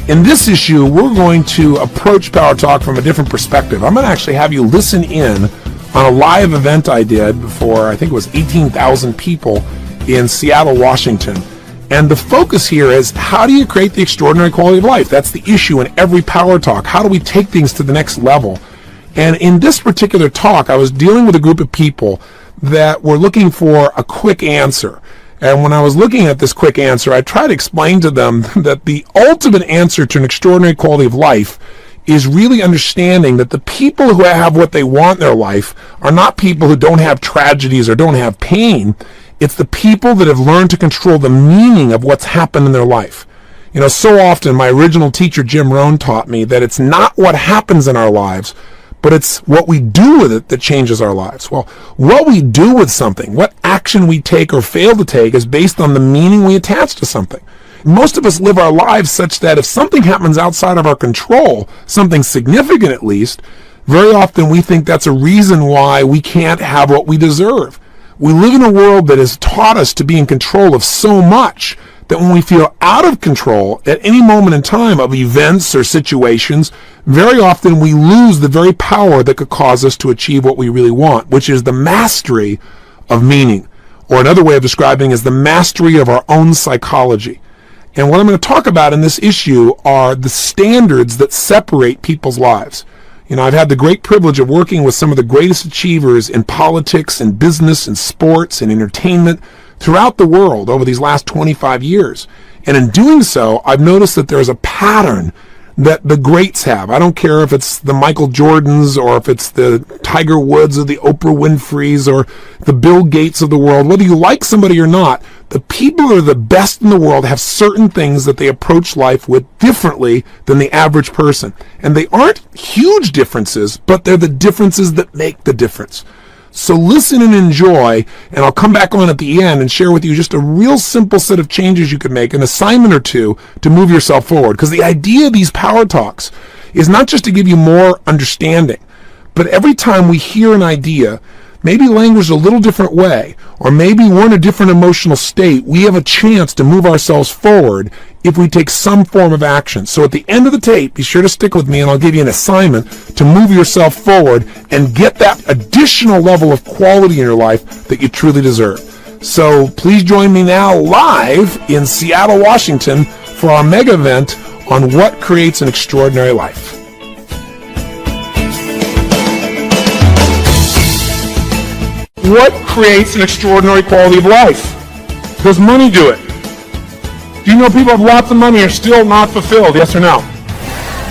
In this issue, we're going to approach Power Talk from a different perspective. I'm going to actually have you listen in on a live event I did before, I think it was 18,000 people in Seattle, Washington. And the focus here is, how do you create the extraordinary quality of life? That's the issue in every Power Talk. How do we take things to the next level? And in this particular talk, I was dealing with a group of people that were looking for a quick answer. And when I was looking at this quick answer, I tried to explain to them that the ultimate answer to an extraordinary quality of life is really understanding that the people who have what they want in their life are not people who don't have tragedies or don't have pain. It's the people that have learned to control the meaning of what's happened in their life. You know, so often my original teacher, Jim Rohn, taught me that it's not what happens in our lives, but it's what we do with it that changes our lives. Well, what we do with something, what action we take or fail to take, is based on the meaning we attach to something. Most of us live our lives such that if something happens outside of our control, something significant at least, very often we think that's a reason why we can't have what we deserve. We live in a world that has taught us to be in control of so much that when we feel out of control at any moment in time of events or situations, very often we lose the very power that could cause us to achieve what we really want, which is the mastery of meaning, or another way of describing is the mastery of our own psychology. And what I'm going to talk about in this issue are the standards that separate people's lives. You know, I've had the great privilege of working with some of the greatest achievers in politics and business and sports and entertainment throughout the world over these last 25 years. And in doing so, I've noticed that there's a pattern that the greats have. I don't care if it's the Michael Jordans or if it's the Tiger Woods or the Oprah Winfreys or the Bill Gates of the world. Whether you like somebody or not, the people who are the best in the world have certain things that they approach life with differently than the average person. And they aren't huge differences, but they're the differences that make the difference. So listen and enjoy, and I'll come back on at the end and share with you just a real simple set of changes you can make, an assignment or two to move yourself forward. Because the idea of these Power Talks is not just to give you more understanding, but every time we hear an idea, maybe languaged a little different way, or maybe we're in a different emotional state, we have a chance to move ourselves forward if we take some form of action. So at the end of the tape, be sure to stick with me and I'll give you an assignment to move yourself forward and get that additional level of quality in your life that you truly deserve. So please join me now live in Seattle, Washington for our mega event on what creates an extraordinary life. What creates an extraordinary quality of life? Does money do it? Do you know people have lots of money are still not fulfilled? Yes or no?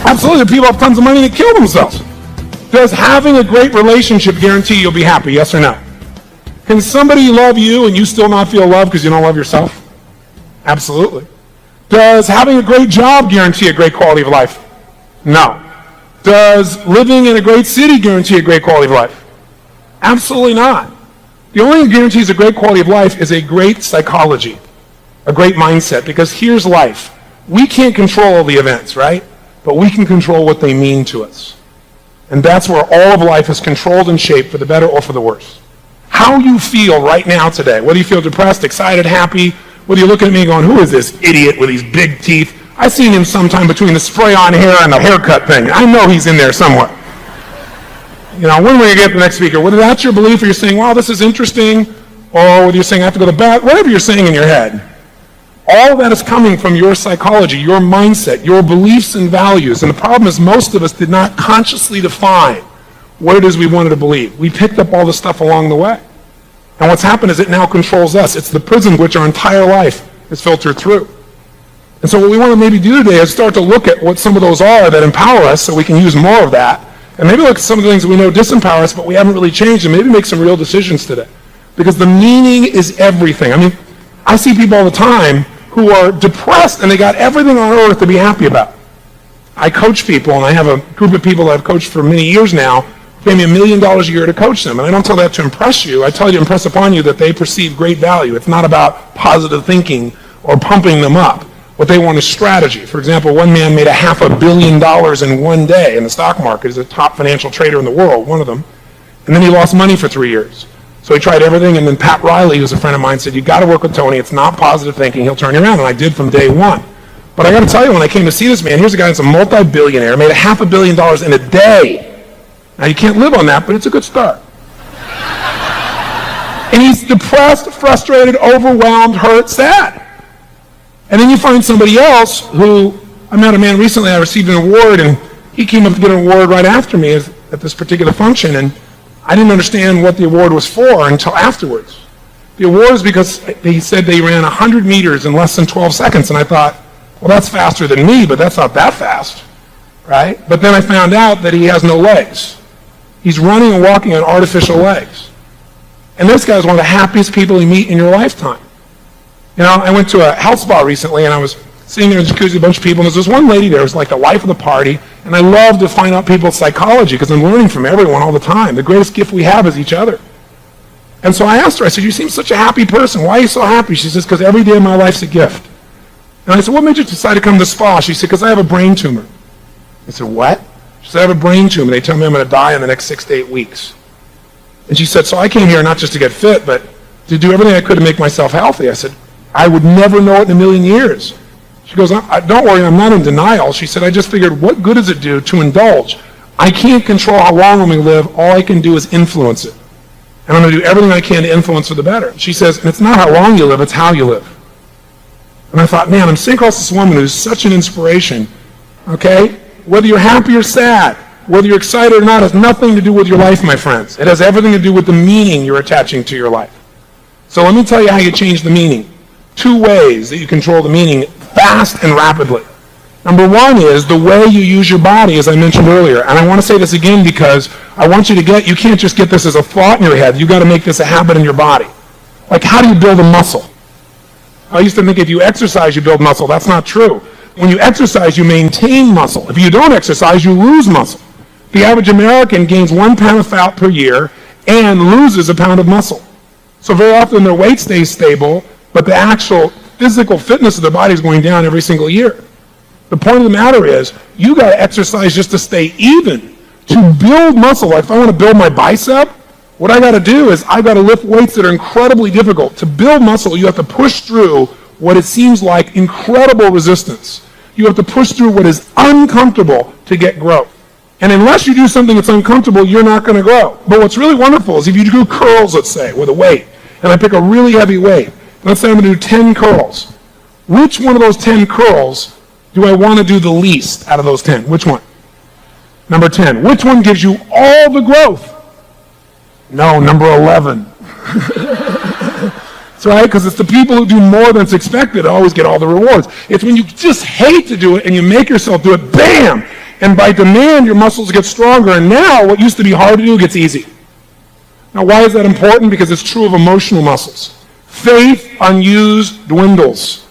Absolutely. People have tons of money that kill themselves. Does having a great relationship guarantee you'll be happy? Yes or no? Can somebody love you and you still not feel loved because you don't love yourself? Absolutely. Does having a great job guarantee a great quality of life? No. Does living in a great city guarantee a great quality of life? Absolutely not. The only thing that guarantees a great quality of life is a great psychology, a great mindset, because here's life. We can't control all the events, right? But we can control what they mean to us. And that's where all of life is controlled and shaped for the better or for the worse. How you feel right now today, whether you feel depressed, excited, happy, whether you're looking at me going, who is this idiot with these big teeth? I've seen him sometime between the spray-on hair and the haircut thing. I know he's in there somewhere. You know, when will you get the next speaker? Whether that's your belief or you're saying, wow, this is interesting, or whether you're saying, I have to go to bed, whatever you're saying in your head, all of that is coming from your psychology, your mindset, your beliefs and values. And the problem is most of us did not consciously define what it is we wanted to believe. We picked up all the stuff along the way. And what's happened is it now controls us. It's the prison which our entire life is filtered through. And so what we want to maybe do today is start to look at what some of those are that empower us so we can use more of that. And maybe look at some of the things that we know disempower us, but we haven't really changed, and maybe make some real decisions today. Because the meaning is everything. I mean, I see people all the time who are depressed, and they got everything on earth to be happy about. I coach people, and I have a group of people that I've coached for many years now, who pay me $1 million a year to coach them. And I don't tell that to impress you. I tell you to impress upon you that they perceive great value. It's not about positive thinking or pumping them up. What they want is strategy. For example, one man made $500 million in one day in the stock market. He's a top financial trader in the world, one of them. And then he lost money for 3 years. So he tried everything, and then Pat Riley, who's a friend of mine, said, you got to work with Tony. It's not positive thinking. He'll turn you around. And I did from day one. But I got to tell you, when I came to see this man, here's a guy that's a multi-billionaire, made $500 million in a day. Now, you can't live on that, but it's a good start. And he's depressed, frustrated, overwhelmed, hurt, sad. And then you find somebody else who, I met a man recently, I received an award, and he came up to get an award right after me at this particular function, and I didn't understand what the award was for until afterwards. The award is because he said they ran 100 meters in less than 12 seconds, and I thought, well, that's faster than me, but that's not that fast, right? But then I found out that he has no legs. He's running and walking on artificial legs. And this guy is one of the happiest people you meet in your lifetime. You know, I went to a health spa recently, and I was sitting there in the jacuzzi, a bunch of people, and there's this one lady there who was like the life of the party, and I love to find out people's psychology because I'm learning from everyone all the time. The greatest gift we have is each other. And so I asked her, I said, you seem such a happy person. Why are you so happy? She says, because every day of my life's a gift. And I said, what made you decide to come to the spa? She said, because I have a brain tumor. I said, what? She said, I have a brain tumor. They tell me I'm going to die in the next 6 to 8 weeks. And she said, so I came here not just to get fit, but to do everything I could to make myself healthy. I said, I would never know it in a million years. She goes, don't worry, I'm not in denial. She said, I just figured, what good does it do to indulge? I can't control how long I'm going to live. All I can do is influence it. And I'm going to do everything I can to influence for the better. She says, and it's not how long you live, it's how you live. And I thought, man, I'm sitting across this woman who's such an inspiration, okay? Whether you're happy or sad, whether you're excited or not, has nothing to do with your life, my friends. It has everything to do with the meaning you're attaching to your life. So let me tell you how you change the meaning. 2 ways that you control the meaning fast and rapidly. Number 1 is the way you use your body, as I mentioned earlier. And I want to say this again because I want you to get, you can't just get this as a thought in your head. You've got to make this a habit in your body. Like, how do you build a muscle? I used to think if you exercise, you build muscle. That's not true. When you exercise, you maintain muscle. If you don't exercise, you lose muscle. The average American gains 1 pound of fat per year and loses a pound of muscle. So very often their weight stays stable, but the actual physical fitness of their body is going down every single year. The point of the matter is, you got to exercise just to stay even. To build muscle, like if I want to build my bicep, what I got to do is I got to lift weights that are incredibly difficult. To build muscle, you have to push through what it seems like incredible resistance. You have to push through what is uncomfortable to get growth. And unless you do something that's uncomfortable, you're not going to grow. But what's really wonderful is if you do curls, let's say, with a weight, and I pick a really heavy weight, let's say I'm going to do 10 curls. Which one of those 10 curls do I want to do the least out of those 10? Which one? Number 10. Which one gives you all the growth? No, number 11. That's right, because it's the people who do more than's expected that always get all the rewards. It's when you just hate to do it and you make yourself do it, bam! And by demand, your muscles get stronger, and now what used to be hard to do gets easy. Now, why is that important? Because it's true of emotional muscles. Faith unused dwindles.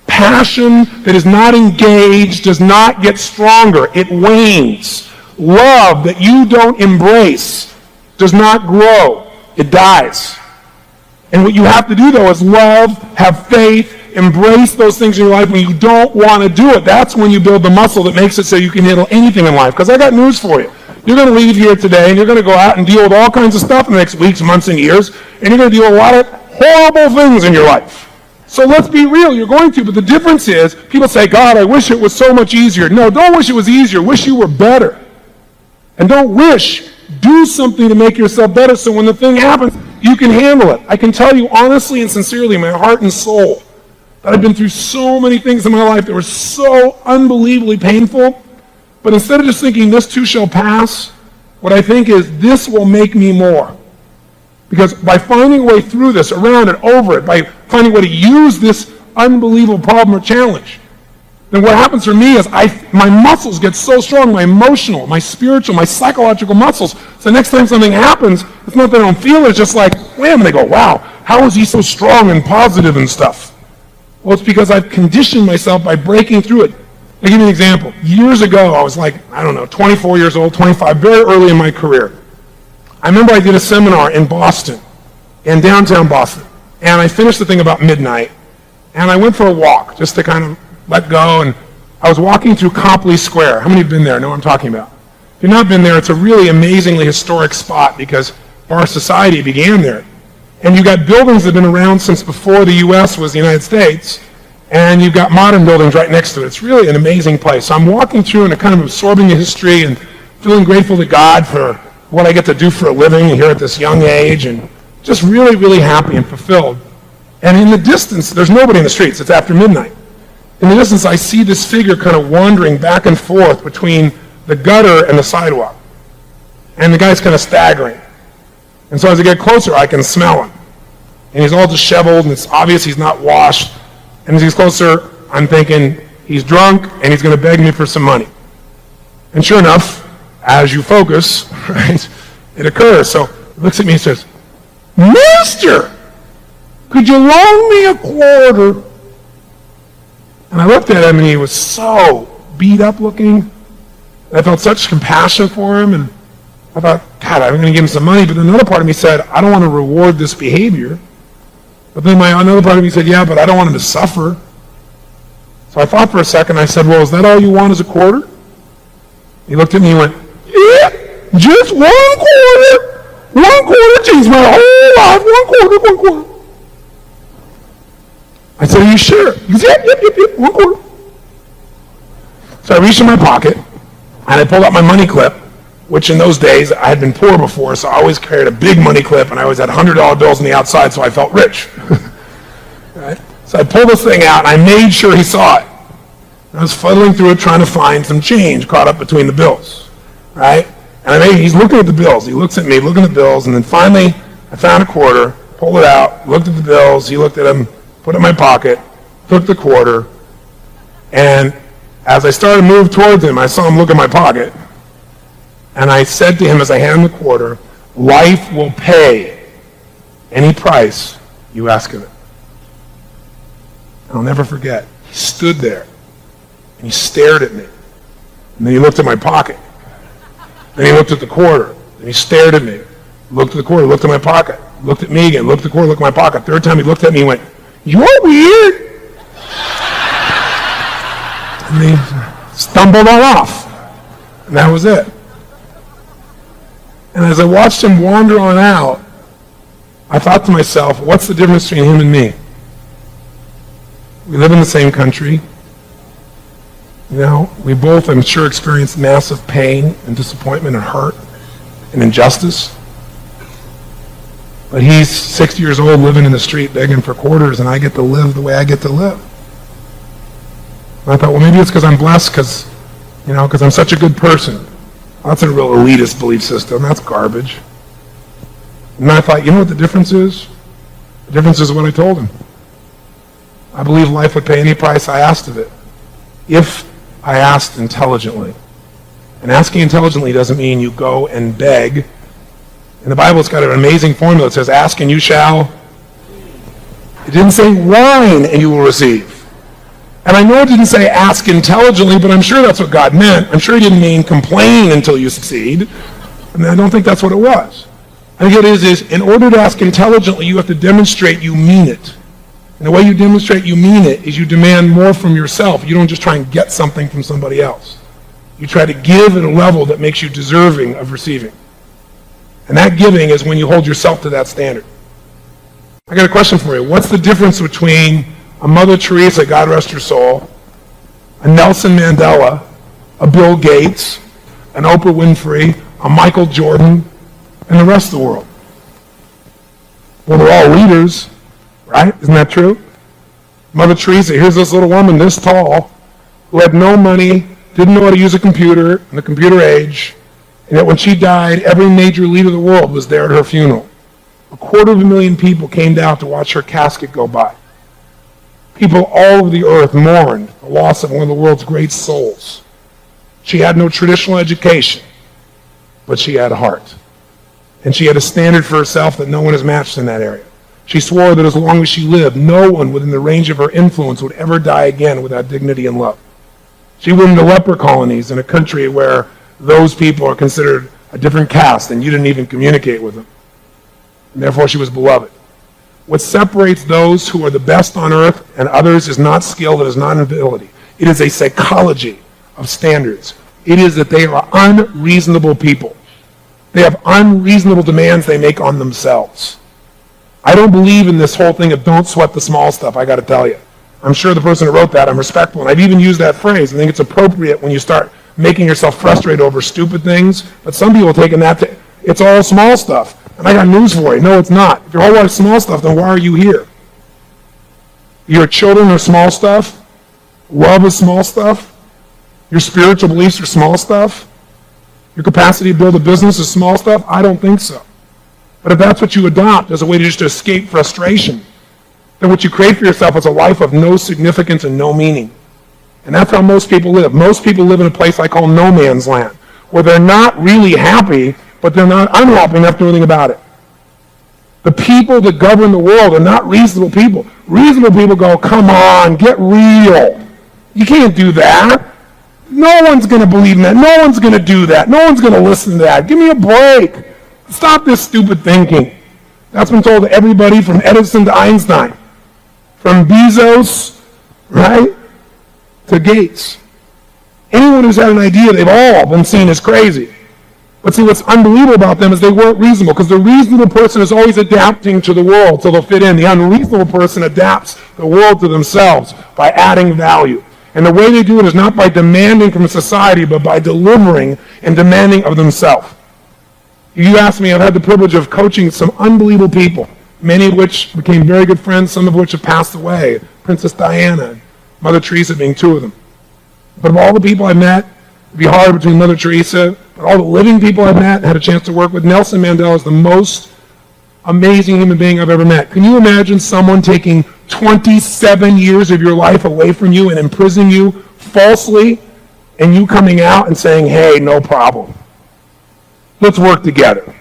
Passion that is not engaged does not get stronger. It wanes. Love that you don't embrace does not grow. It dies. And what you have to do, though, is love, have faith, embrace those things in your life when you don't want to do it. That's when you build the muscle that makes it so you can handle anything in life. Because I got news for you. You're going to leave here today, and you're going to go out and deal with all kinds of stuff in the next weeks, months, and years, and you're going to deal with a lot of horrible things in your life. So let's be real, you're going to, but the difference is, people say, God, I wish it was so much easier. No, don't wish it was easier. Wish you were better. And don't wish. Do something to make yourself better so when the thing happens, you can handle it. I can tell you honestly and sincerely, my heart and soul, that I've been through so many things in my life that were so unbelievably painful, but instead of just thinking this too shall pass, what I think is this will make me more. Because by finding a way through this, around it, over it, by finding a way to use this unbelievable problem or challenge, then what happens for me is my muscles get so strong, my emotional, my spiritual, my psychological muscles. So next time something happens, it's not that I don't feel it, it's just like, wham, and they go, wow, how is he so strong and positive and stuff? Well, it's because I've conditioned myself by breaking through it. I'll give you an example. Years ago, I was like, 24 years old, 25, very early in my career. I remember I did a seminar in Boston, in downtown Boston, and I finished the thing about midnight, and I went for a walk just to kind of let go, and I was walking through Copley Square. How many have been there? Know what I'm talking about? If you've not been there, it's a really amazingly historic spot because our society began there. And you got buildings that have been around since before the U.S. was the United States, and you've got modern buildings right next to it. It's really an amazing place. So I'm walking through and kind of absorbing the history and feeling grateful to God for what I get to do for a living here at this young age, and just really, really happy and fulfilled. And in the distance, there's nobody in the streets. It's after midnight. In the distance, I see this figure kind of wandering back and forth between the gutter and the sidewalk. And the guy's kind of staggering. And so as I get closer, I can smell him. And he's all disheveled, and it's obvious he's not washed. And as he's closer, I'm thinking, he's drunk, and he's going to beg me for some money. And sure enough, as you focus, right, it occurs. So he looks at me and says, "Mister, could you loan me a quarter?" And I looked at him, and he was so beat up looking. I felt such compassion for him, and I thought, God, I'm going to give him some money. But another part of me said, I don't want to reward this behavior. But then another part of me said, yeah, but I don't want him to suffer. So I thought for a second. I said, well, is that all you want is a quarter? He looked at me and went, yeah, just one quarter. One quarter changed my whole life. One quarter. I said, are you sure? He said, yep, 1 quarter. So I reached in my pocket, and I pulled out my money clip, which in those days, I had been poor before, so I always carried a big money clip, and I always had $100 bills on the outside, so I felt rich. Right? So I pulled this thing out, and I made sure he saw it. And I was fuddling through it, trying to find some change caught up between the bills. Right? And he's looking at the bills. He looks at me, looking at the bills, and then finally, I found a quarter, pulled it out, looked at the bills, he looked at them, put it in my pocket, took the quarter, and as I started to move towards him, I saw him look at my pocket, and I said to him as I handed him the quarter, life will pay any price you ask of it. I'll never forget. He stood there, and he stared at me. And then he looked at my pocket. Then he looked at the quarter. Then he stared at me. Looked at the quarter, looked at my pocket. Looked at me again, looked at the quarter, looked at my pocket. Third time he looked at me and went, "You're weird." And he stumbled on off. And that was it. And as I watched him wander on out, I thought to myself, what's the difference between him and me? We live in the same country. You know, we both, I'm sure, experienced massive pain and disappointment and hurt and injustice. But he's 60 years old living in the street begging for quarters, and I get to live the way I get to live. And I thought, well, maybe it's because I'm blessed because I'm such a good person. That's a real elitist belief system. That's garbage. And I thought, you know what the difference is? The difference is what I told him. I believe life would pay any price I asked of it, if I asked intelligently. And asking intelligently doesn't mean you go and beg. In the Bible, it's got an amazing formula. It says, ask and you shall. It didn't say whine and you will receive. And I know it didn't say ask intelligently, but I'm sure that's what God meant. I'm sure he didn't mean complain until you succeed. And I don't think that's what it was. I think it is in order to ask intelligently, you have to demonstrate you mean it. And the way you demonstrate you mean it is you demand more from yourself. You don't just try and get something from somebody else. You try to give at a level that makes you deserving of receiving. And that giving is when you hold yourself to that standard. I got a question for you. What's the difference between a Mother Teresa, God rest her soul, a Nelson Mandela, a Bill Gates, an Oprah Winfrey, a Michael Jordan, and the rest of the world? Well, they're all leaders, right? Isn't that true? Mother Teresa, here's this little woman this tall who had no money, didn't know how to use a computer in the computer age, and yet when she died, every major leader of the world was there at her funeral. 250,000 people came down to watch her casket go by. People all over the earth mourned the loss of one of the world's great souls. She had no traditional education, but she had a heart. And she had a standard for herself that no one has matched in that area. She swore that as long as she lived, no one within the range of her influence would ever die again without dignity and love. She went into leper colonies in a country where those people are considered a different caste and you didn't even communicate with them. And therefore she was beloved. What separates those who are the best on earth and others is not skill, it is not ability. It is a psychology of standards. It is that they are unreasonable people. They have unreasonable demands they make on themselves. I don't believe in this whole thing of don't sweat the small stuff, I got to tell you. I'm sure the person who wrote that, I'm respectful, and I've even used that phrase. I think it's appropriate when you start making yourself frustrated over stupid things, but some people are taking that to, it's all small stuff. And I got news for you. No, it's not. If your whole life's small stuff, then why are you here? Your children are small stuff. Love is small stuff. Your spiritual beliefs are small stuff. Your capacity to build a business is small stuff. I don't think so. But if that's what you adopt as a way to just escape frustration, then what you create for yourself is a life of no significance and no meaning. And that's how most people live. Most people live in a place I call no man's land, where they're not really happy, but they're not unhappy enough to do anything about it. The people that govern the world are not reasonable people. Reasonable people go, come on, get real. You can't do that. No one's going to believe in that. No one's going to do that. No one's going to listen to that. Give me a break. Stop this stupid thinking. That's been told to everybody from Edison to Einstein, from Bezos, right, to Gates. Anyone who's had an idea, they've all been seen as crazy. But see, what's unbelievable about them is they weren't reasonable, because the reasonable person is always adapting to the world so they'll fit in. The unreasonable person adapts the world to themselves by adding value. And the way they do it is not by demanding from society, but by delivering and demanding of themselves. If you ask me, I've had the privilege of coaching some unbelievable people, many of which became very good friends, some of which have passed away. Princess Diana, Mother Teresa being two of them. But of all the people I've met, it'd be hard between Mother Teresa, but all the living people I've met and had a chance to work with, Nelson Mandela is the most amazing human being I've ever met. Can you imagine someone taking 27 years of your life away from you and imprisoning you falsely, and you coming out and saying, hey, no problem. Let's work together.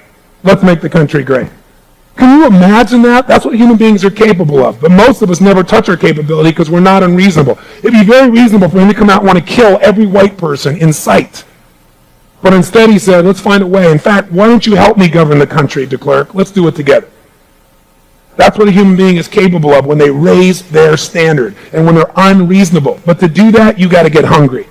Let's make the country great. Can you imagine that? That's what human beings are capable of. But most of us never touch our capability because we're not unreasonable. It'd be very reasonable for him to come out and want to kill every white person in sight. But instead he said, let's find a way. In fact, why don't you help me govern the country, de Klerk? Let's do it together. That's what a human being is capable of when they raise their standard and when they're unreasonable. But to do that, you got to get hungry.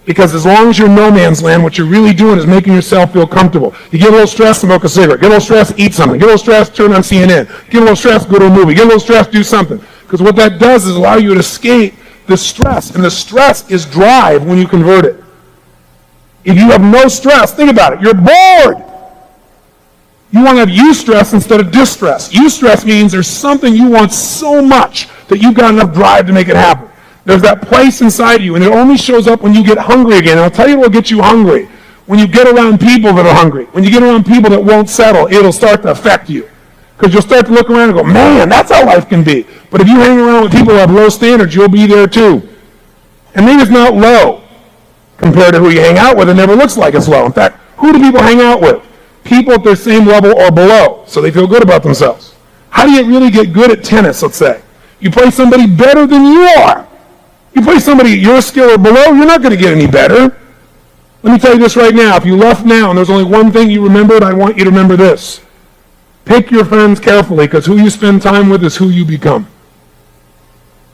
Because as long as you're in no man's land, what you're really doing is making yourself feel comfortable. You get a little stressed, smoke a cigarette. Get a little stressed, eat something. Get a little stressed, turn on CNN. Get a little stressed, go to a movie. Get a little stressed, do something. Because what that does is allow you to escape the stress. And the stress is drive when you convert it. If you have no stress, think about it. You're bored. You want to have eustress instead of distress. Eustress means there's something you want so much that you've got enough drive to make it happen. There's that place inside you, and it only shows up when you get hungry again. And I'll tell you what will get you hungry. When you get around people that are hungry, when you get around people that won't settle, it'll start to affect you. Because you'll start to look around and go, man, that's how life can be. But if you hang around with people who have low standards, you'll be there too. And maybe it's not low compared to who you hang out with. It never looks like it's low. In fact, who do people hang out with? People at their same level or below, so they feel good about themselves. How do you really get good at tennis, let's say? You play somebody better than you are. You play somebody at your skill or below, you're not going to get any better. Let me tell you this right now. If you left now and there's only one thing you remembered, I want you to remember this. Pick your friends carefully, because who you spend time with is who you become.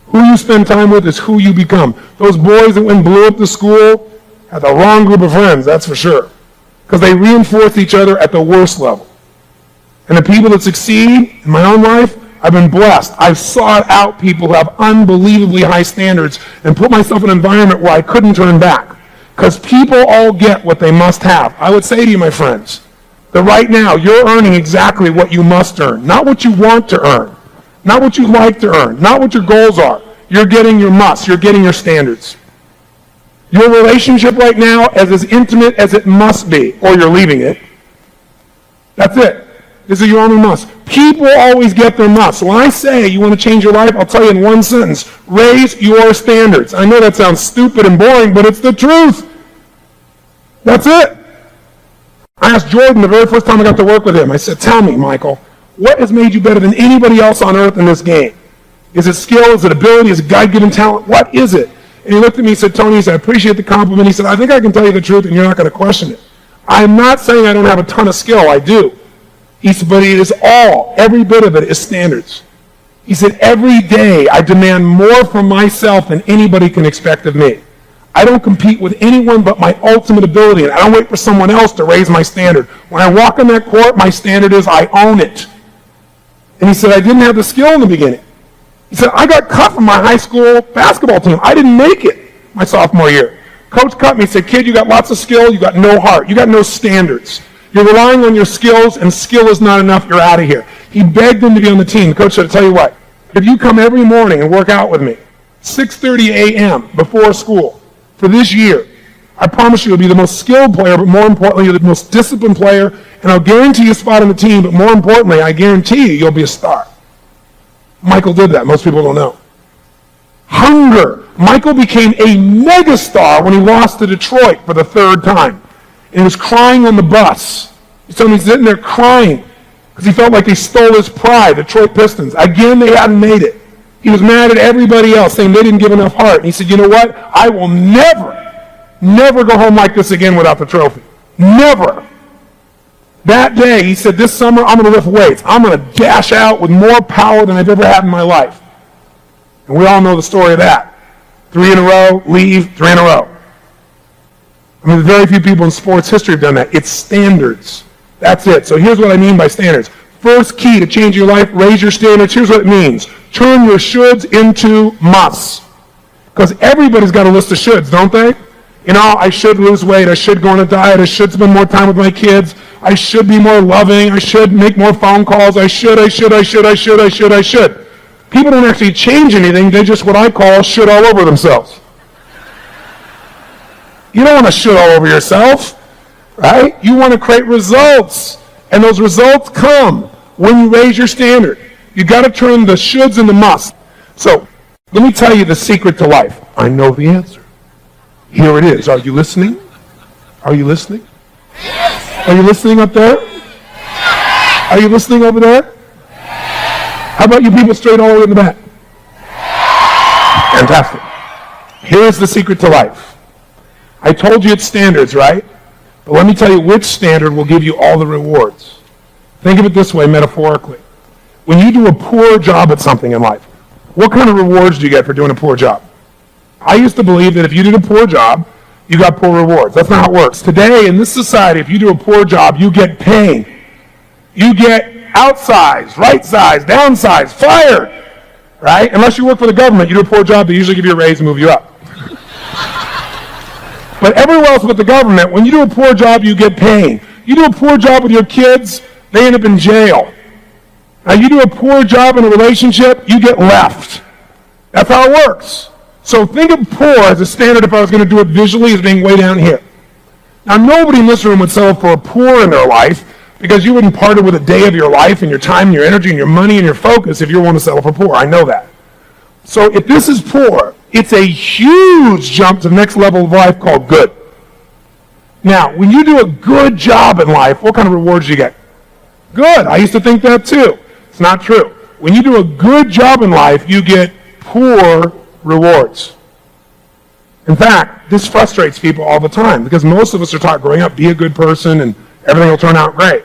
Who you spend time with is who you become. Those boys that went and blew up the school had the wrong group of friends, that's for sure. Because they reinforce each other at the worst level. And the people that succeed in my own life, I've been blessed. I've sought out people who have unbelievably high standards and put myself in an environment where I couldn't turn back. Because people all get what they must have. I would say to you, my friends, that right now you're earning exactly what you must earn. Not what you want to earn. Not what you like to earn. Not what your goals are. You're getting your must. You're getting your standards. Your relationship right now is as intimate as it must be, or you're leaving it. That's it. This is your only must. People always get their must. So when I say you want to change your life, I'll tell you in one sentence, raise your standards. I know that sounds stupid and boring, but it's the truth. That's it. I asked Jordan the very first time I got to work with him, I said, tell me, Michael, what has made you better than anybody else on earth in this game? Is it skill? Is it ability? Is it God-given talent? What is it? And he looked at me and said, Tony, he said, I appreciate the compliment. He said, I think I can tell you the truth and you're not going to question it. I'm not saying I don't have a ton of skill. I do. He said, but it is all, every bit of it is standards. He said, every day I demand more from myself than anybody can expect of me. I don't compete with anyone but my ultimate ability, and I don't wait for someone else to raise my standard. When I walk on that court, my standard is I own it. And he said, I didn't have the skill in the beginning. He said, I got cut from my high school basketball team. I didn't make it my sophomore year. Coach cut me. He said, kid, you got lots of skill. You got no heart. You got no standards. You're relying on your skills, and skill is not enough. You're out of here. He begged him to be on the team. The coach said, I'll tell you what, if you come every morning and work out with me, 6:30 a.m. before school for this year, I promise you you'll be the most skilled player, but more importantly, you're the most disciplined player, and I'll guarantee you a spot on the team, but more importantly, I guarantee you you'll be a star. Michael did that. Most people don't know. Hunger. Michael became a megastar when he lost to Detroit for the third time. And he was crying on the bus. He's sitting there crying because he felt like they stole his pride, Detroit Pistons. Again, they hadn't made it. He was mad at everybody else, saying they didn't give enough heart. And he said, you know what? I will never go home like this again without the trophy. Never. That day, he said, this summer, I'm going to lift weights. I'm going to dash out with more power than I've ever had in my life. And we all know the story of that. 3 in a row, leave, 3 in a row. I mean, very few people in sports history have done that. It's standards. That's it. So here's what I mean by standards. First key to change your life, raise your standards. Here's what it means. Turn your shoulds into musts. Because everybody's got a list of shoulds, don't they? You know, I should lose weight. I should go on a diet. I should spend more time with my kids. I should be more loving. I should make more phone calls. I should. People don't actually change anything. They just what I call should all over themselves. You don't want to should all over yourself, right? You want to create results. And those results come when you raise your standard. You got to turn the shoulds into musts. So let me tell you the secret to life. I know the answer. Here it is. Are you listening? Are you listening? Yes. Are you listening up there? Yes. Are you listening over there? Yes. How about you people straight all the way in the back? Yes. Fantastic. Here's the secret to life. I told you it's standards, right? But let me tell you which standard will give you all the rewards. Think of it this way, metaphorically. When you do a poor job at something in life, what kind of rewards do you get for doing a poor job? I used to believe that if you did a poor job, you got poor rewards. That's not how it works. Today, in this society, if you do a poor job, you get pain. You get outsized, right-sized, downsized, fired, right? Unless you work for the government, you do a poor job, they usually give you a raise and move you up. But everywhere else with the government, when you do a poor job, you get pain. You do a poor job with your kids, they end up in jail. Now, you do a poor job in a relationship, you get left. That's how it works. So think of poor as a standard, if I was going to do it visually, as being way down here. Now, nobody in this room would settle for a poor in their life because you wouldn't part it with a day of your life and your time and your energy and your money and your focus if you want to settle for poor. I know that. So if this is poor, it's a huge jump to the next level of life called good. Now, when you do a good job in life, what kind of rewards do you get? Good. I used to think that too. It's not true. When you do a good job in life, you get poor rewards. In fact, this frustrates people all the time because most of us are taught growing up, be a good person and everything will turn out great.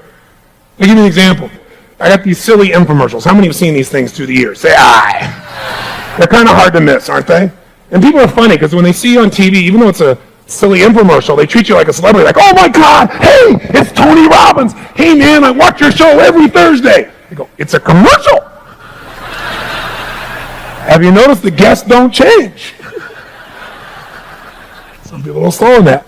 I'll give you an example. I got these silly infomercials. How many have seen these things through the years? Say aye. They're kind of hard to miss, aren't they? And people are funny because when they see you on TV, even though it's a silly infomercial, they treat you like a celebrity, like, oh my God, hey, it's Tony Robbins. Hey man, I watch your show every Thursday. They go, it's a commercial. Have you noticed the guests don't change? Some people are slow on that.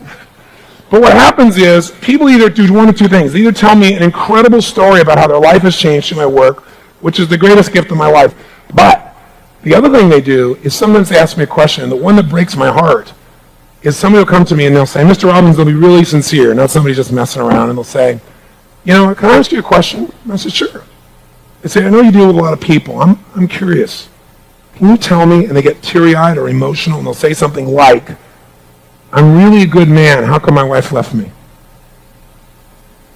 But what happens is people either do one of two things. They either tell me an incredible story about how their life has changed through my work, which is the greatest gift of my life. But the other thing they do is sometimes they ask me a question, and the one that breaks my heart is somebody will come to me and they'll say, Mr. Robbins, they'll be really sincere, not somebody just messing around, and they'll say, you know, can I ask you a question? And I said, sure. They say, I know you deal with a lot of people. I'm curious. Can you tell me? And they get teary-eyed or emotional, and they'll say something like, I'm really a good man. How come my wife left me?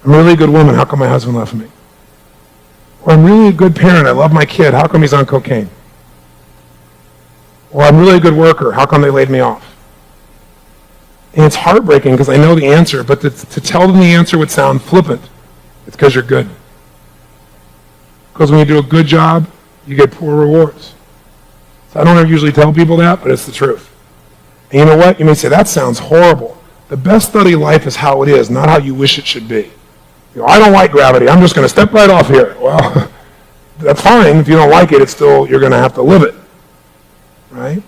I'm really a good woman. How come my husband left me? Or I'm really a good parent. I love my kid. How come he's on cocaine? Or I'm really a good worker. How come they laid me off? And it's heartbreaking because I know the answer, but to tell them the answer would sound flippant. It's because you're good. Because when you do a good job, you get poor rewards. So I don't usually tell people that, but it's the truth. And you know what? You may say, that sounds horrible. The best study of life is how it is, not how you wish it should be. You know, I don't like gravity. I'm just going to step right off here. Well, that's fine. If you don't like it, it's still, you're going to have to live it, right?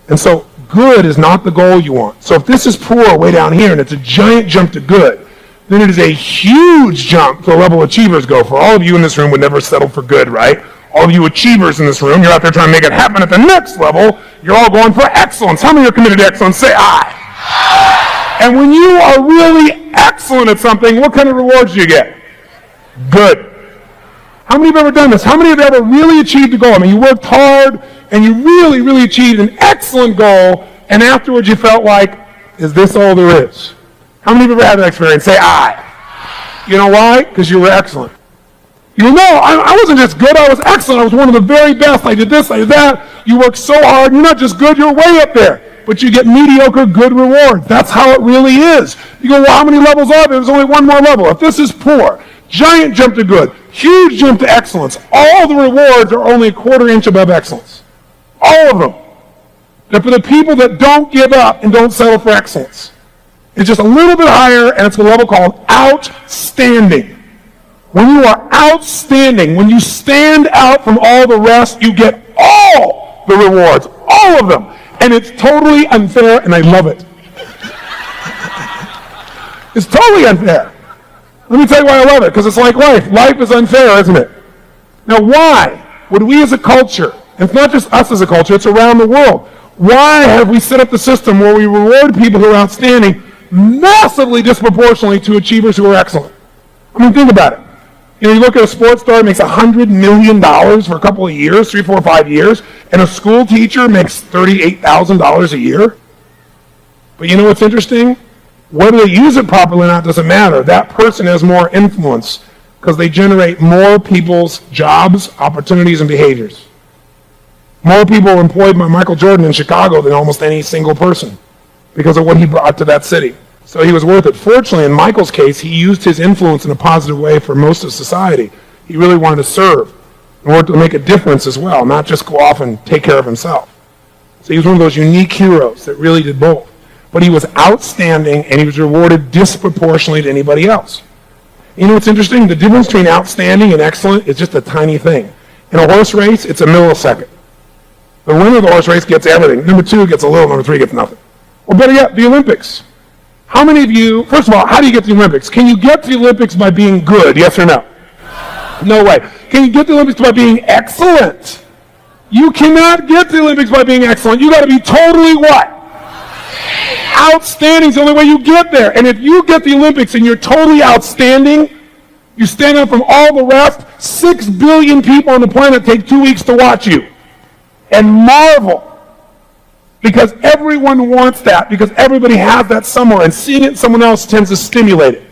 And so good is not the goal you want. So if this is poor way down here and it's a giant jump to good, then it is a huge jump to the level achievers go. For all of you in this room would never settle for good, right? All of you achievers in this room, you're out there trying to make it happen at the next level. You're all going for excellence. How many are committed to excellence? Say I. And when you are really excellent at something, what kind of rewards do you get? Good. How many have ever done this? How many have ever really achieved a goal? I mean, you worked hard and you really, really achieved an excellent goal, and afterwards you felt like, is this all there is? How many have ever had that experience? Say I. You know why? Because you were excellent. You know, I wasn't just good, I was excellent. I was one of the very best. I did this, I did that. You worked so hard. You're not just good, you're way up there. But you get mediocre good rewards. That's how it really is. You go, well, how many levels are there? There's only one more level. If this is poor, giant jump to good, huge jump to excellence, all the rewards are only a quarter inch above excellence. All of them. They're for the people that don't give up and don't settle for excellence. It's just a little bit higher, and it's a level called outstanding. When you are outstanding, when you stand out from all the rest, you get all the rewards, all of them. And it's totally unfair, and I love it. It's totally unfair. Let me tell you why I love it, because it's like life. Life is unfair, isn't it? Now, why would we as a culture, and it's not just us as a culture, it's around the world, why have we set up the system where we reward people who are outstanding massively disproportionately to achievers who are excellent? I mean, think about it. You know, you look at a sports star who makes $100 million for a couple of years, 3, 4, 5 years, and a school teacher makes $38,000 a year. But you know what's interesting? Whether they use it properly or not doesn't matter. That person has more influence because they generate more people's jobs, opportunities, and behaviors. More people were employed by Michael Jordan in Chicago than almost any single person because of what he brought to that city. So he was worth it. Fortunately, in Michael's case, he used his influence in a positive way for most of society. He really wanted to serve and work to make a difference as well, not just go off and take care of himself. So he was one of those unique heroes that really did both. But he was outstanding, and he was rewarded disproportionately to anybody else. You know what's interesting? The difference between outstanding and excellent is just a tiny thing. In a horse race, it's a millisecond. The winner of the horse race gets everything. Number 2 gets a little, number 3 gets nothing. Or better yet, the Olympics. How many of you, first of all, how do you get to the Olympics? Can you get to the Olympics by being good, yes or no? No way. Can you get to the Olympics by being excellent? You cannot get to the Olympics by being excellent. You got to be totally what? Outstanding is the only way you get there. And if you get the Olympics and you're totally outstanding, you stand out from all the rest, 6 billion people on the planet take 2 weeks to watch you and marvel. Because everyone wants that, because everybody has that somewhere, and seeing it in someone else tends to stimulate it.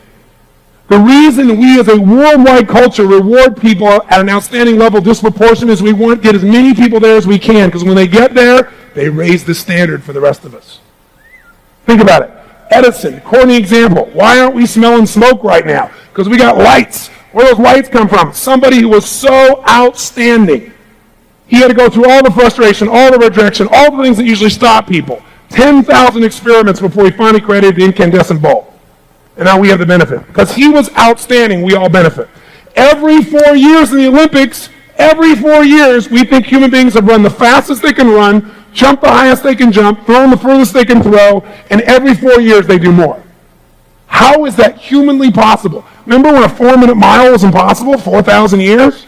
The reason we as a worldwide culture reward people at an outstanding level disproportionate is we want to get as many people there as we can, because when they get there, they raise the standard for the rest of us. Think about it. Edison, corny example. Why aren't we smelling smoke right now? Because we got lights. Where do those lights come from? Somebody who was so outstanding. He had to go through all the frustration, all the rejection, all the things that usually stop people. 10,000 experiments before he finally created the incandescent bulb. And now we have the benefit. Because he was outstanding, we all benefit. Every 4 years in the Olympics, every 4 years, we think human beings have run the fastest they can run, jumped the highest they can jump, thrown the furthest they can throw, and every 4 years they do more. How is that humanly possible? Remember when a 4-minute mile was impossible 4,000 years?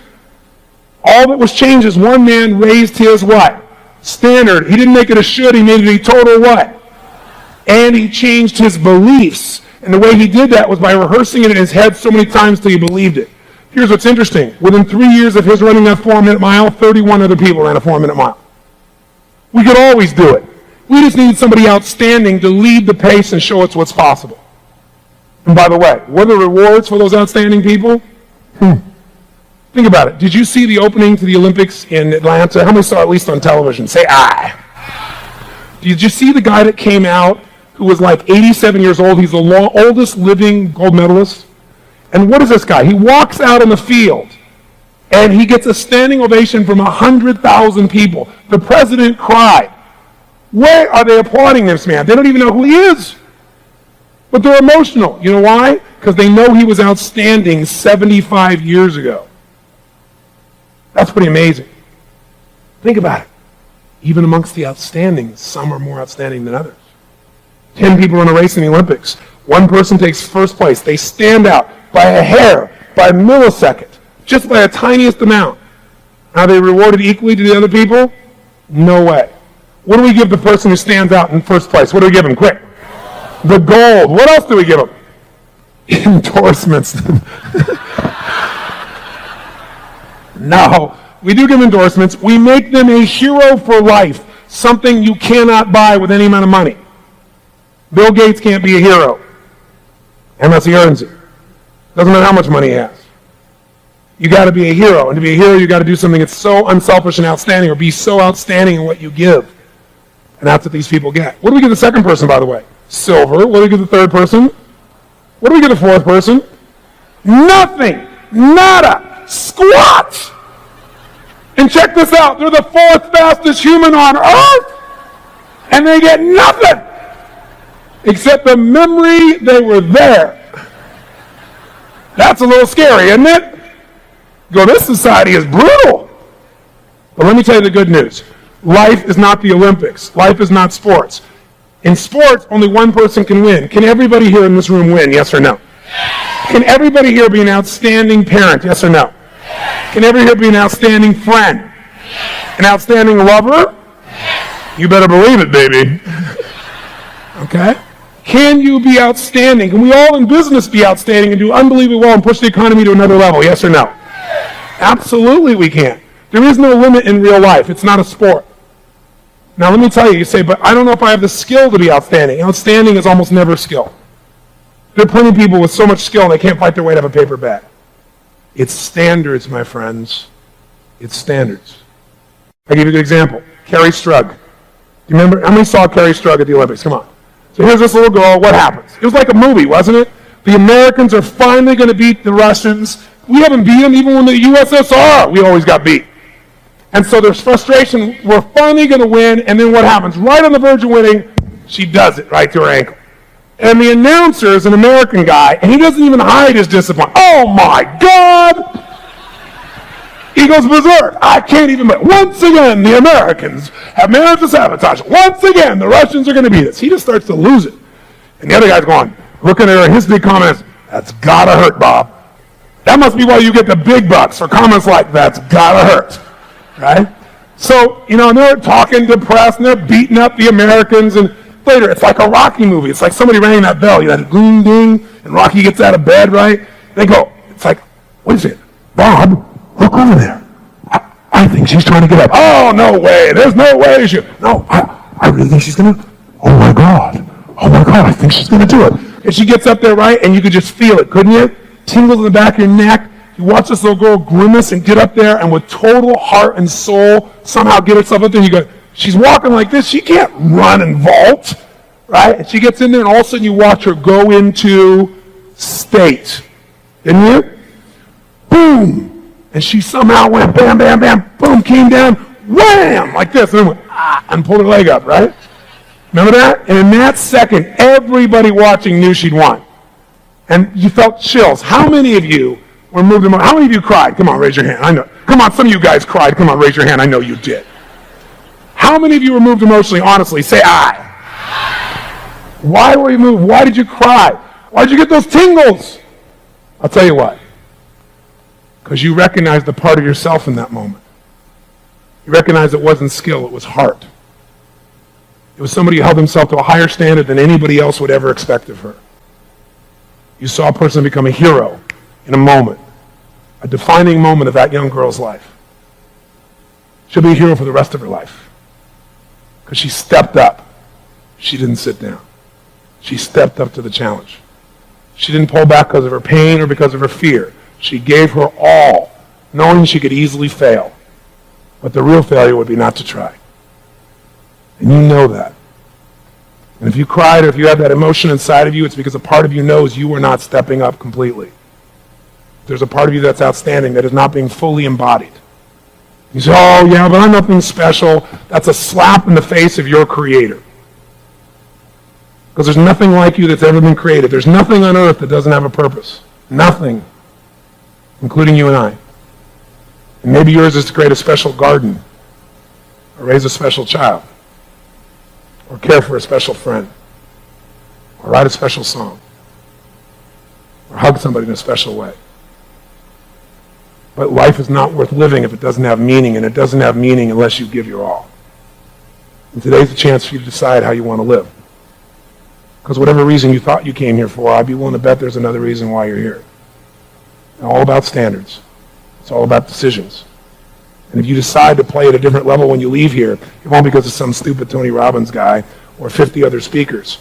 All that was changed is one man raised his what? Standard. He didn't make it a should, he made it a total what? And he changed his beliefs. And the way he did that was by rehearsing it in his head so many times till he believed it. Here's what's interesting. Within 3 years of his running that 4-minute mile, 31 other people ran a 4-minute mile. We could always do it. We just need somebody outstanding to lead the pace and show us what's possible. And by the way, what are the rewards for those outstanding people? Think about it. Did you see the opening to the Olympics in Atlanta? How many saw it at least on television? Say aye. Did you see the guy that came out who was like 87 years old? He's the oldest living gold medalist. And what is this guy? He walks out on the field and he gets a standing ovation from 100,000 people. The president cried. Where are they applauding this man? They don't even know who he is. But they're emotional. You know why? Because they know he was outstanding 75 years ago. That's pretty amazing. Think about it. Even amongst the outstanding, some are more outstanding than others. 10 people in a race in the Olympics. One person takes first place. They stand out by a hair, by a millisecond, just by a tiniest amount. Are they rewarded equally to the other people? No way. What do we give the person who stands out in first place? What do we give him? Quick. The gold. What else do we give him? Endorsements. No. We do give endorsements. We make them a hero for life, something you cannot buy with any amount of money. Bill Gates can't be a hero unless he earns it. Doesn't matter how much money he has. You got to be a hero, and to be a hero, you got to do something that's so unselfish and outstanding, or be so outstanding in what you give. And that's what these people get. What do we give the second person, by the way? Silver. What do we give the third person? What do we give the fourth person? Nothing. Nada. Squat. And check this out. They're the fourth fastest human on earth, and they get nothing except the memory they were there. That's a little scary, isn't it? Go, this society is brutal. But let me tell you the good news. Life is not the Olympics. Life is not sports. In sports, only one person can win. Can everybody here in this room win, yes or no? Can everybody here be an outstanding parent, yes or no? Can everybody here be an outstanding friend? An outstanding lover? You better believe it, baby. Okay? Can you be outstanding? Can we all in business be outstanding and do unbelievably well and push the economy to another level, yes or no? Absolutely we can. There is no limit in real life. It's not a sport. Now let me tell you, you say, but I don't know if I have the skill to be outstanding. Outstanding is almost never skill. There are plenty of people with so much skill and they can't fight their way to have a paper bag. It's standards, my friends. It's standards. I'll give you a good example. Carrie Strug. Do you remember? How many saw Carrie Strug at the Olympics? Come on. So here's this little girl. What happens? It was like a movie, wasn't it? The Americans are finally going to beat the Russians. We haven't beat them even when the USSR, we always got beat. And so there's frustration. We're finally going to win. And then what happens? Right on the verge of winning, she does it right to her ankle. And the announcer is an American guy, and he doesn't even hide his disappointment. Oh, my God! He goes berserk. I can't even believe. Once again, the Americans have managed to sabotage. Once again, the Russians are going to beat us. He just starts to lose it. And the other guy's going, looking at her, and his big comment is, that's got to hurt, Bob. That must be why you get the big bucks for comments like, that's got to hurt. Right? So, and they're talking depressed, and they're beating up the Americans, and later, it's like a Rocky movie. It's like somebody rang that bell, that ding, ding, and Rocky gets out of bed, right? They go, it's like, what is it? Bob, look over there. I think she's trying to get up. Oh, no way. There's no way. No, I really think she's going to. Oh, my God, I think she's going to do it. And she gets up there, right? And you could just feel it, couldn't you? Tingles in the back of your neck. You watch this little girl grimace and get up there and with total heart and soul somehow get herself up there. You go, she's walking like this. She can't run and vault, right? And she gets in there, and all of a sudden you watch her go into state. Didn't you? Boom. And she somehow went bam, bam, bam, boom, came down, wham, like this, and then went, and pulled her leg up, right? Remember that? And in that second, everybody watching knew she'd won. And you felt chills. How many of you were moved emotionally? How many of you cried? Come on, raise your hand. I know. Come on, some of you guys cried. Come on, raise your hand. I know you did. How many of you were moved emotionally? Honestly, say I. Why were you moved? Why did you cry? Why did you get those tingles? I'll tell you what. Because you recognized the part of yourself in that moment. You recognized it wasn't skill, it was heart. It was somebody who held himself to a higher standard than anybody else would ever expect of her. You saw a person become a hero in a moment, a defining moment of that young girl's life. She'll be a hero for the rest of her life. Because she stepped up. She didn't sit down. She stepped up to the challenge. She didn't pull back because of her pain or because of her fear. She gave her all, knowing she could easily fail. But the real failure would be not to try. And you know that. And if you cried or if you have that emotion inside of you, it's because a part of you knows you are not stepping up completely. There's a part of you that's outstanding that is not being fully embodied. You say, oh yeah, but I'm nothing special. That's a slap in the face of your Creator. Because there's nothing like you that's ever been created. There's nothing on earth that doesn't have a purpose. Nothing. Including you and I. And maybe yours is to create a special garden, or raise a special child, or care for a special friend, or write a special song, or hug somebody in a special way. But life is not worth living if it doesn't have meaning, and it doesn't have meaning unless you give your all. And today's a chance for you to decide how you want to live. Because whatever reason you thought you came here for, I'd be willing to bet there's another reason why you're here. It's all about standards. It's all about decisions. And if you decide to play at a different level when you leave here, it won't be because of some stupid Tony Robbins guy or 50 other speakers.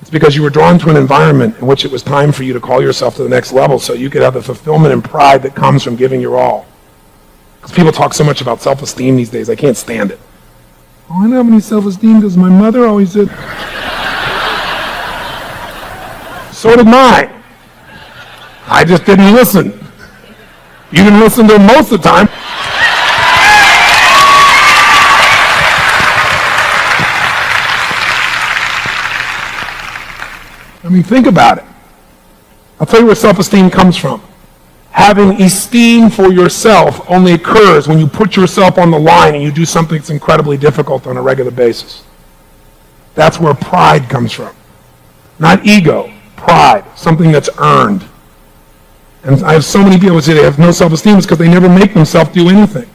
It's because you were drawn to an environment in which it was time for you to call yourself to the next level so you could have the fulfillment and pride that comes from giving your all. Because people talk so much about self-esteem these days, I can't stand it. Oh, I don't have any self-esteem because my mother always said... So did mine. I just didn't listen. You didn't listen to them most of the time. I mean, think about it. I'll tell you where self-esteem comes from. Having esteem for yourself only occurs when you put yourself on the line and you do something that's incredibly difficult on a regular basis. That's where pride comes from. Not ego, pride, something that's earned. And I have so many people who say they have no self-esteem because they never make themselves do anything.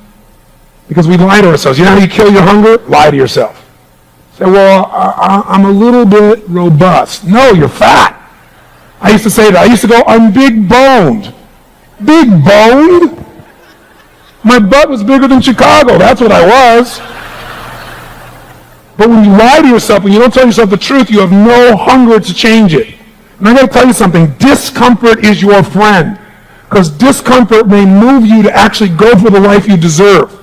Because we lie to ourselves. You know how you kill your hunger? Lie to yourself. Say, well, I'm a little bit robust. No, you're fat. I used to say that. I used to go, I'm big boned. Big boned? My butt was bigger than Chicago. That's what I was. But when you lie to yourself, when you don't tell yourself the truth, you have no hunger to change it. And I got to tell you something. Discomfort is your friend. Because discomfort may move you to actually go for the life you deserve.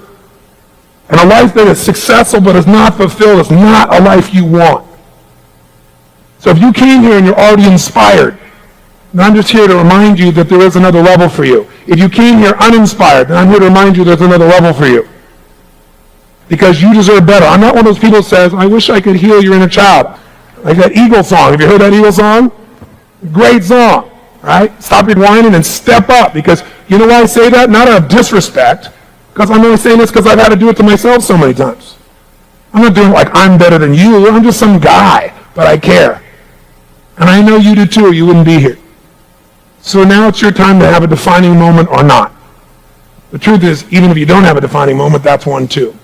And a life that is successful but is not fulfilled is not a life you want. So if you came here and you're already inspired, then I'm just here to remind you that there is another level for you. If you came here uninspired, then I'm here to remind you there's another level for you. Because you deserve better. I'm not one of those people who says, I wish I could heal your inner child. Like that Eagle song. Have you heard that Eagle song? Great song, right? Stop your whining and step up. Because you know why I say that? Not out of disrespect. Because I'm only saying this because I've had to do it to myself so many times. I'm not doing it like I'm better than you. I'm just some guy, but I care. And I know you do too, or you wouldn't be here. So now it's your time to have a defining moment or not. The truth is, even if you don't have a defining moment, that's one too.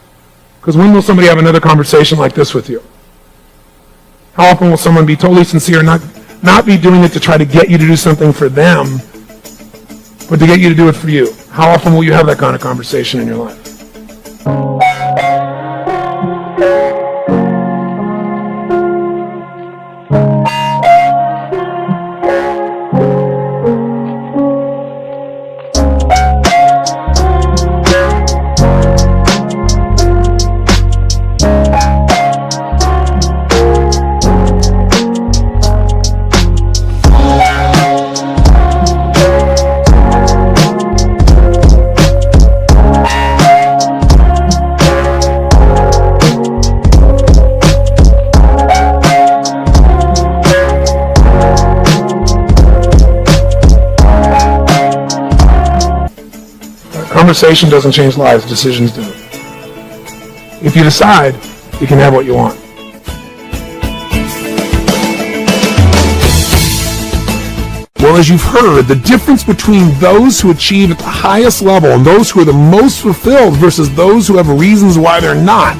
Because when will somebody have another conversation like this with you? How often will someone be totally sincere, not be doing it to try to get you to do something for them, but to get you to do it for you? How often will you have that kind of conversation in your life? Conversation doesn't change lives, decisions do. If you decide, you can have what you want. Well, as you've heard, the difference between those who achieve at the highest level and those who are the most fulfilled versus those who have reasons why they're not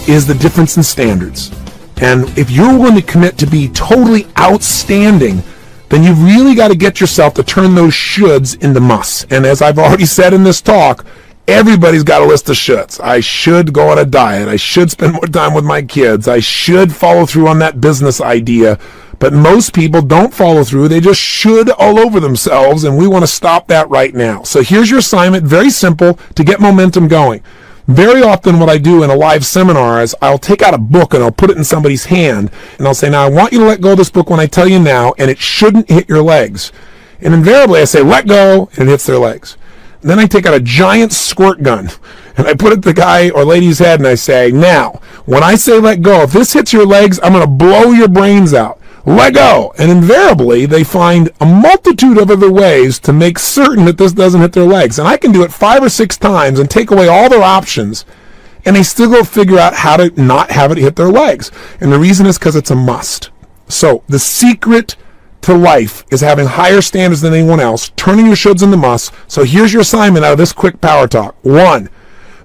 is the difference in standards. And if you're willing to commit to be totally outstanding, then you've really got to get yourself to turn those shoulds into musts. And as I've already said in this talk, everybody's got a list of shoulds. I should go on a diet. I should spend more time with my kids. I should follow through on that business idea. But most people don't follow through. They just should all over themselves, and we want to stop that right now. So here's your assignment, very simple, to get momentum going. Very often what I do in a live seminar is I'll take out a book and I'll put it in somebody's hand and I'll say, now I want you to let go of this book when I tell you now, and it shouldn't hit your legs. And invariably I say, let go, and it hits their legs. And then I take out a giant squirt gun and I put it to the guy or lady's head and I say, now, when I say let go, if this hits your legs, I'm going to blow your brains out. let go. And invariably, they find a multitude of other ways to make certain that this doesn't hit their legs. And I can do it 5 or 6 times and take away all their options, and they still go figure out how to not have it hit their legs. And the reason is because it's a must. So the secret to life is having higher standards than anyone else, turning your shoulds into musts. So here's your assignment out of this quick power talk. 1,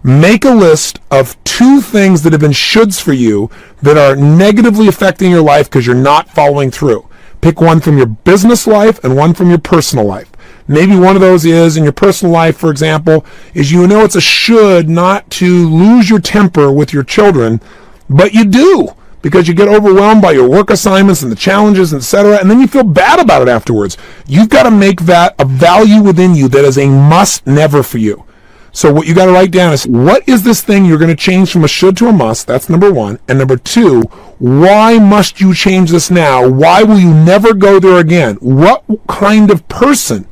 make a list of 2 things that have been shoulds for you that are negatively affecting your life because you're not following through. Pick one from your business life and one from your personal life. Maybe one of those is, in your personal life, for example, is it's a should not to lose your temper with your children, but you do, because you get overwhelmed by your work assignments and the challenges, etc., and then you feel bad about it afterwards. You've got to make that a value within you that is a must never for you. So what you got to write down is, what is this thing you're going to change from a should to a must? That's number 1. And number 2, why must you change this now? Why will you never go there again? What kind of person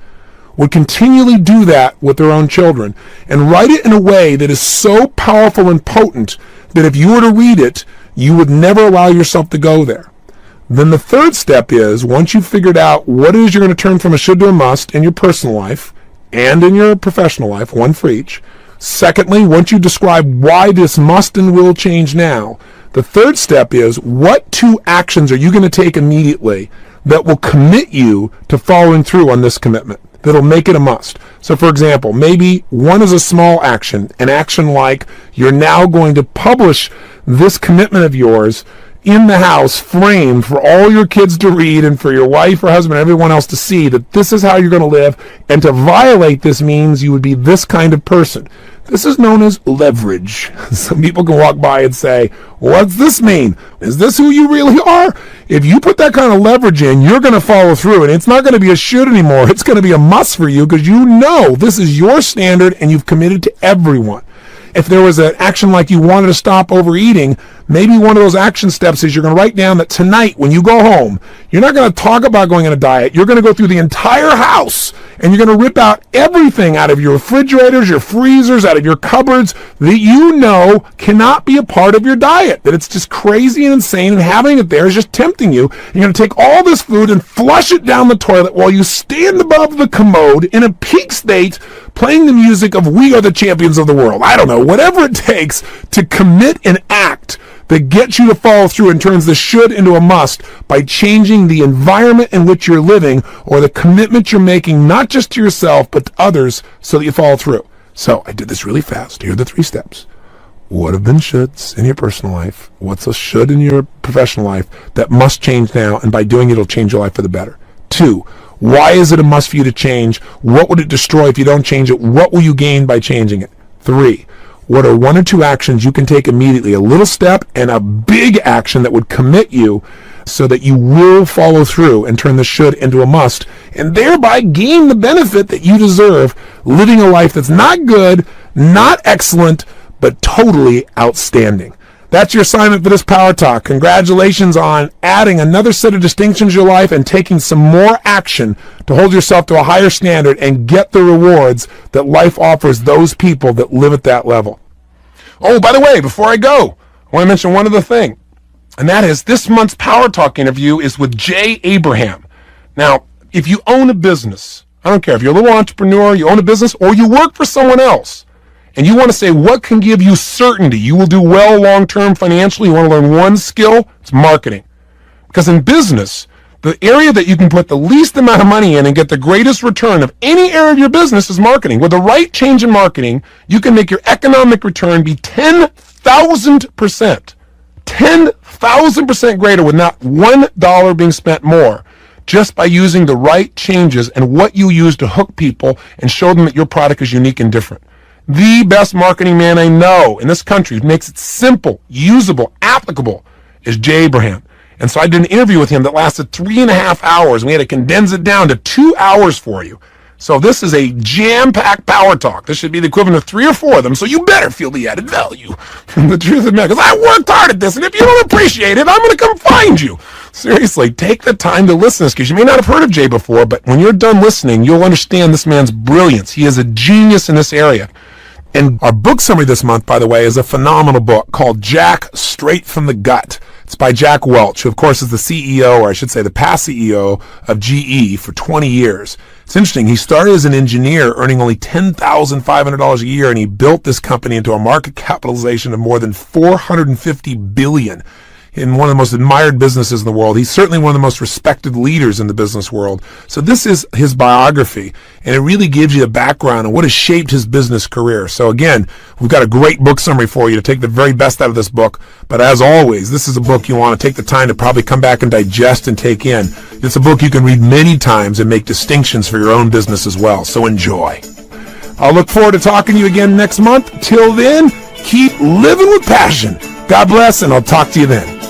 would continually do that with their own children? And write it in a way that is so powerful and potent that if you were to read it, you would never allow yourself to go there. Then the third step is, once you've figured out what it is you're going to turn from a should to a must in your personal life and in your professional life, 1 for each. Secondly, once you describe why this must and will change now, the third step is, what 2 actions are you going to take immediately that will commit you to following through on this commitment, that'll make it a must? So for example, maybe one is a small action, an action like you're now going to publish this commitment of yours in the house, framed for all your kids to read and for your wife or husband and everyone else to see that this is how you're going to live, and to violate this means you would be this kind of person. This is known as leverage. Some people can walk by and say, what's this mean? Is this who you really are? If you put that kind of leverage in, you're going to follow through, and it's not going to be a should anymore. It's going to be a must for you, because you know this is your standard and you've committed to everyone. If there was an action like you wanted to stop overeating, maybe one of those action steps is you're going to write down that tonight when you go home, you're not going to talk about going on a diet. You're going to go through the entire house and you're going to rip out everything out of your refrigerators, your freezers, out of your cupboards that you know cannot be a part of your diet, that it's just crazy and insane, and having it there is just tempting you. You're going to take all this food and flush it down the toilet while you stand above the commode in a peak state, playing the music of We Are the Champions of the World. I don't know, whatever it takes to commit an act that gets you to follow through and turns the should into a must by changing the environment in which you're living, or the commitment you're making, not just to yourself, but to others, so that you follow through. So I did this really fast. Here are the 3 steps. What have been shoulds in your personal life? What's a should in your professional life that must change now? And by doing it, it'll change your life for the better. 2, why is it a must for you to change? What would it destroy if you don't change it? What will you gain by changing it? 3, what are 1 or 2 actions you can take immediately, a little step and a big action that would commit you so that you will follow through and turn the should into a must, and thereby gain the benefit that you deserve, living a life that's not good, not excellent, but totally outstanding. That's your assignment for this Power Talk. Congratulations on adding another set of distinctions to your life and taking some more action to hold yourself to a higher standard and get the rewards that life offers those people that live at that level. Oh, by the way, before I go, I want to mention one other thing, and that is this month's Power Talk interview is with Jay Abraham. Now, if you own a business, I don't care if you're a little entrepreneur, you own a business, or you work for someone else, and you want to say what can give you certainty you will do well long-term financially, you want to learn one skill, it's marketing. Because in business, the area that you can put the least amount of money in and get the greatest return of any area of your business is marketing. With the right change in marketing, you can make your economic return be 10,000%. 10,000% greater with not $1 being spent more, just by using the right changes and what you use to hook people and show them that your product is unique and different. The best marketing man I know in this country who makes it simple, usable, applicable is Jay Abraham. And so I did an interview with him that lasted 3.5 hours. And we had to condense it down to 2 hours for you. So this is a jam-packed Power Talk. This should be the equivalent of 3 or 4 of them. So you better feel the added value from the truth of the matter. Because I worked hard at this. And if you don't appreciate it, I'm going to come find you. Seriously, take the time to listen to this, because you may not have heard of Jay before, but when you're done listening, you'll understand this man's brilliance. He is a genius in this area. And our book summary this month, by the way, is a phenomenal book called Jack Straight from the Gut. It's by Jack Welch, who of course is the CEO, or I should say the past CEO of GE for 20 years. It's interesting. He started as an engineer earning only $10,500 a year, and he built this company into a market capitalization of more than $450 billion. In one of the most admired businesses in the world. He's certainly one of the most respected leaders in the business world. So this is his biography, and it really gives you a background on what has shaped his business career. So again, we've got a great book summary for you to take the very best out of this book. But as always, this is a book you want to take the time to probably come back and digest and take in. It's a book you can read many times and make distinctions for your own business as well. So enjoy. I'll look forward to talking to you again next month. Till then, keep living with passion. God bless, and I'll talk to you then.